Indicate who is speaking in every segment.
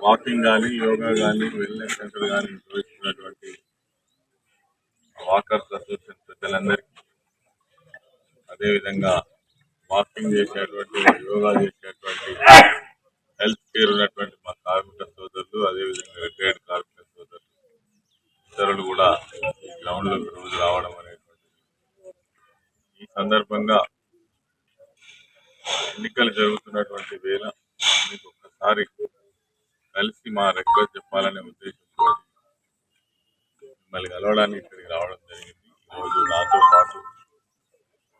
Speaker 1: Walking కానీ, యోగా కానీ, wellness centre కానీ నిర్వహిస్తున్నటువంటి వాకర్స్ అసోసియేషన్ ప్రజలందరికీ, అదేవిధంగా వాకింగ్ చేసేటువంటి, యోగా చేసేటువంటి, హెల్త్ కేర్ ఉన్నటువంటి మా కార్మిక సోదరులు, అదేవిధంగా రిటైర్డ్ కార్మిక సోదరులు ఇతరులు కూడా ఈ గ్రౌండ్లోకి రోజు రావడం అనేటువంటి, ఈ సందర్భంగా ఎన్నికలు జరుగుతున్నటువంటి వేళ మీకు ఒక్కసారి కలిసి మా రిక్వెస్ట్ చెప్పాలనే ఉద్దేశంతో మిమ్మల్ని కలవడానికి ఇక్కడికి రావడం జరిగింది. ఈరోజు నాతో పాటు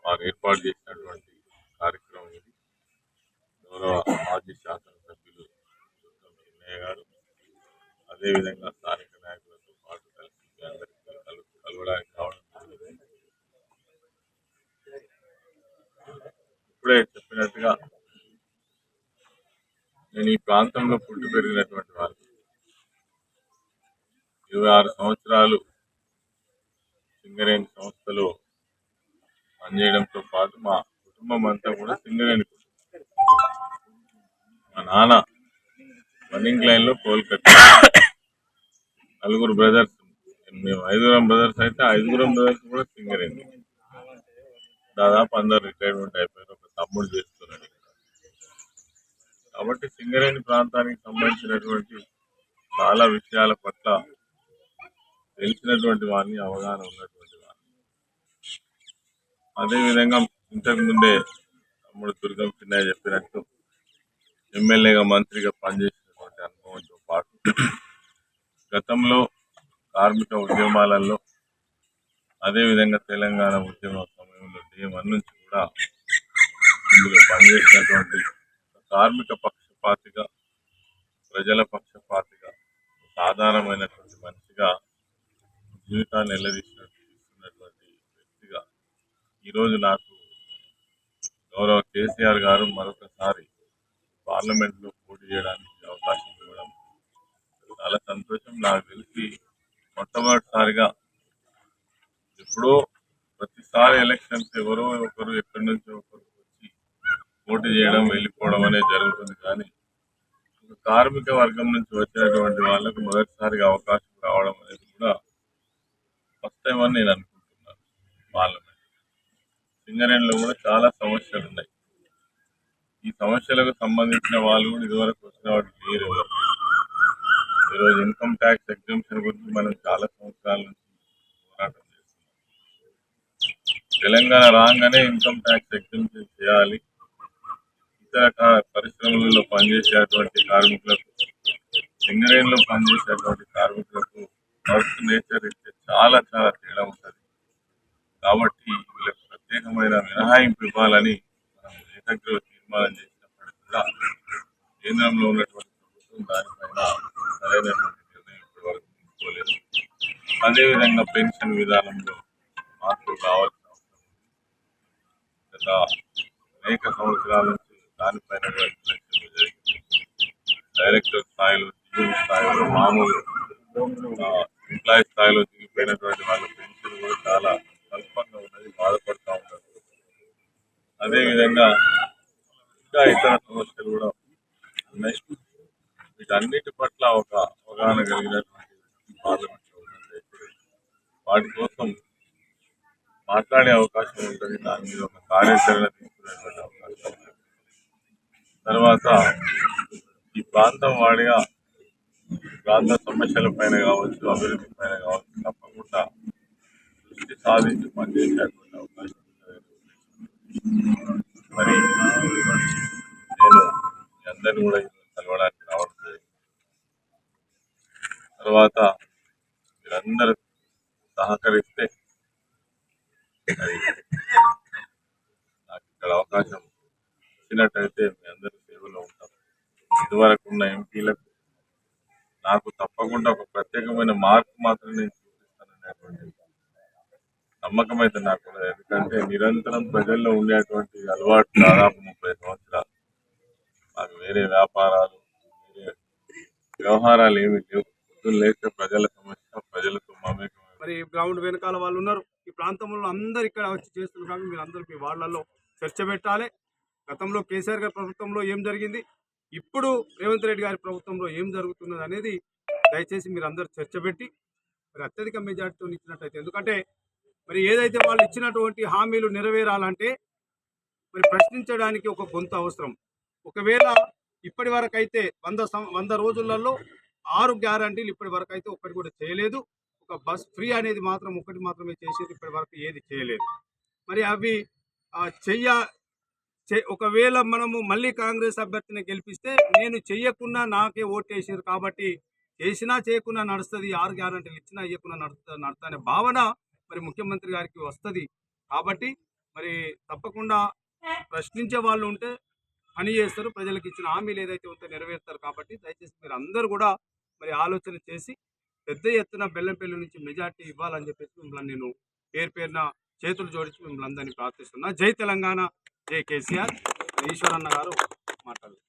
Speaker 1: వారు ఏర్పాటు చేసినటువంటి కార్యక్రమం ఇది. గౌరవ మాజీ శాసనసభ్యులు చిన్నయ్య గారు, అదేవిధంగా స్థానిక నాయకులతో పాటు కలిసి మీ అందరికీ కలవడానికి రావడం జరిగింది. ఇప్పుడే చెప్పినట్టుగా నేను ఈ ప్రాంతంలో పుట్టి పెరిగినటువంటి వాళ్ళు. 26 సంవత్సరాలు సింగరేణి సంస్థలో పనిచేయడంతో పాటు మా కుటుంబం అంతా కూడా సింగరేణి కుటుంబం. మా నాన్న రన్నింగ్ లైన్ లో కోల్కతా, నలుగురు బ్రదర్స్, మేము 5 బ్రదర్స్ అయితే 5 బ్రదర్స్ కూడా సింగరేణి. దాదాపు అందరు రిటైర్మెంట్ అయిపోయారు, ఒక తమ్ముడు చేస్తున్నాడు. కాబట్టి సింగరేణి ప్రాంతానికి సంబంధించినటువంటి చాలా విషయాల పట్ల తెలిసినటువంటి వారిని, అవగాహన ఉన్నటువంటి వారిని. అదేవిధంగా ఇంతకు ముందే తమ్ముడు దుర్గం చిన్నయ్య చెప్పినట్టు ఎమ్మెల్యేగా, మంత్రిగా పనిచేసినటువంటి అనుభవంతో పాటు గతంలో కార్మిక ఉద్యమాలలో, అదేవిధంగా తెలంగాణ ఉద్యమ సమయంలో డే 1 నుంచి కూడా ఇందులో పనిచేసినటువంటి కార్మిక పక్షపాతిగా, ప్రజల పక్షపాతిగా, సాధారణమైనటువంటి మనిషిగా జీవితాన్ని నిలదీస్తున్నటువంటి వ్యక్తిగా ఈరోజు నాకు గౌరవ కేసీఆర్ గారు మరొకసారి పార్లమెంట్లో పోటీ చేయడానికి అవకాశం ఇవ్వడం చాలా సంతోషం. నాకు తెలిసి మొట్టమొదటిసారిగా, ఎప్పుడో ప్రతిసారి ఎలక్షన్స్ ఎవరో ఒకరు ఎక్కడి నుంచో ఒకరు వచ్చి పోటీ చేయడం, వెళ్ళిపోవడం అనేది జరుగుతుంది. కానీ కార్మిక వర్గం నుంచి వచ్చినటువంటి వాళ్ళకు మొదటిసారిగా అవకాశం రావడం అనేది కూడా ఫస్ట్ టైం అని నేను అనుకుంటున్నాను. పార్లమెంట్ సింగరేణిలో కూడా చాలా సమస్యలు ఉన్నాయి. ఈ సమస్యలకు సంబంధించిన వాళ్ళు కూడా ఇదివరకు వచ్చిన వాడు లేరు ఎవరు. ఈరోజు ఇన్కమ్ ట్యాక్స్ ఎగ్జంప్షన్ గురించి మనం చాలా సంవత్సరాల నుంచి పోరాటం చేస్తున్నాం. తెలంగాణ రాగానే ఇన్కమ్ ట్యాక్స్ ఎగ్జంప్షన్ చేయాలి, ఇతర పరిశ్రమలలో పనిచేసేటువంటి కార్మికులకు, సింగరేణిలో పనిచేసేటువంటి కార్మికులకు వర్క్ నేచర్ ఇస్తే చాలా చాలా తేడా ఉంటుంది. కాబట్టి వీళ్ళకి ప్రత్యేకమైన మినహాయింపు ఇవ్వాలని మనం ఏకగ్రీవ తీర్మానం చేసినప్పటికీ కూడా కేంద్రంలో ఉన్నటువంటి ప్రభుత్వం దానిపైన సరైనటువంటి నిర్ణయం ఇప్పటివరకు తీసుకోలేదు. అదేవిధంగా పెన్షన్ విధానంలో మార్పులు రావాల్సిన అవసరం ఉంది. గత అనేక సంవత్సరాల నుంచి దానిపైన ఎలక్షన్లు జరిగింది. డైరెక్టర్ స్థాయిలో, జీవో స్థాయిలో, మామూలు ఎంప్లాయీ స్థాయిలో దిగిపోయినటువంటి వాళ్ళ పెన్షన్ కూడా చాలా స్వల్పంగా ఉన్నది, బాధపడుతూ ఉంటారు. అదేవిధంగా ఇంకా ఇతర సమస్యలు కూడా ఉన్నాయి. వీటన్నిటి పట్ల ఒక అవగాహన కలిగినటువంటి పార్లమెంట్లో ఉన్నట్లయితే వాటి కోసం మాట్లాడే అవకాశం ఉంటుంది. దాని మీద ఒక కార్యాచరణ తీసుకునేటువంటి అవకాశం ఉంటుంది. తర్వాత ఈ ప్రాంతం వాడిగా ప్రాంత సమస్యల పైన కావచ్చు, అభివృద్ధి పైన కావచ్చు, తప్పకుండా దృష్టి సాధించి పనిచేసేటువంటి అవకాశం ఉంటుంది. మరి నేను మీ అందరినీ కూడా కలవడానికి రావడం జరిగింది. తర్వాత మీరందరూ సహకరిస్తే మరి నాకు ఇక్కడ అవకాశం ఇచ్చినట్టయితే మీ అందరి సేవలో ఉంటాం. ఇదివరకు ఉన్న ఎంపీలకు నాకు తప్పకుండా ఒక ప్రత్యేకమైన మార్పు మాత్రం నేను చూపిస్తాననేటువంటి నమ్మకం అయితే నాకు ఉన్నది. ఎందుకంటే నిరంతరం ప్రజల్లో ఉండేటువంటి అలవాటు దాదాపు 30 సంవత్సరాలు. నాకు వేరే వ్యాపారాలు, వేరే వ్యవహారాలు ఏమీ లేవు. పొద్దున్న లేస్తే ప్రజల సమస్య, ప్రజలతో మమేకం.
Speaker 2: మరి గ్రౌండ్ వెనకాల వాళ్ళు ఉన్నారు, ఈ ప్రాంతంలో అందరు ఇక్కడ వచ్చి చేస్తున్నారు. కాబట్టి మీరు అందరూ మీ వాళ్ళల్లో చర్చ పెట్టాలి. గతంలో కేసీఆర్ గారి ప్రభుత్వంలో ఏం జరిగింది, ఇప్పుడు రేవంత్ రెడ్డి గారి ప్రభుత్వంలో ఏం జరుగుతున్నది అనేది దయచేసి మీరు అందరూ చర్చ పెట్టి మరి అత్యధిక మెజార్టీతో ఇచ్చినట్టయితే, ఎందుకంటే మరి ఏదైతే వాళ్ళు ఇచ్చినటువంటి హామీలు నెరవేరాలంటే మరి ప్రశ్నించడానికి ఒక గొంతు అవసరం. ఒకవేళ ఇప్పటి వరకు అయితే 100 రోజులలో 6 గ్యారంటీలు ఇప్పటి వరకు అయితే ఒక్కటి కూడా చేయలేదు. ఒక బస్ ఫ్రీ అనేది మాత్రం ఒకటి మాత్రమే చేసేది, ఇప్పటి వరకు ఏది చేయలేదు. మరి అవి ఒకవేళ మనము మళ్ళీ కాంగ్రెస్ అభ్యర్థిని గెలిపిస్తే నేను చెయ్యకున్నా నాకే ఓటేసారు కాబట్టి చేసినా చేయకున్నా నడుస్తుంది, 6 గ్యారంటీలు ఇచ్చినా ఇవ్వకున్నా నడుస్తా అనే భావన మరి ముఖ్యమంత్రి గారికి వస్తుంది. కాబట్టి మరి తప్పకుండా ప్రశ్నించే వాళ్ళు ఉంటే పని చేస్తారు, ప్రజలకు ఇచ్చిన హామీలు ఏదైతే ఉంటే నెరవేరుతారు. కాబట్టి దయచేసి మీరు అందరూ కూడా మరి ఆలోచన చేసి పెద్ద ఎత్తున బెల్లంపల్లి నుంచి మెజార్టీ ఇవ్వాలని చెప్పేసి మిమ్మల్ని నేను పేరున చేతులు జోడించి మిమ్మల్ని అందరినీ ప్రార్థిస్తున్నా. జై తెలంగాణ, జై కేసీఆర్. ఈశ్వరన్న గారు మాట్లాడారు.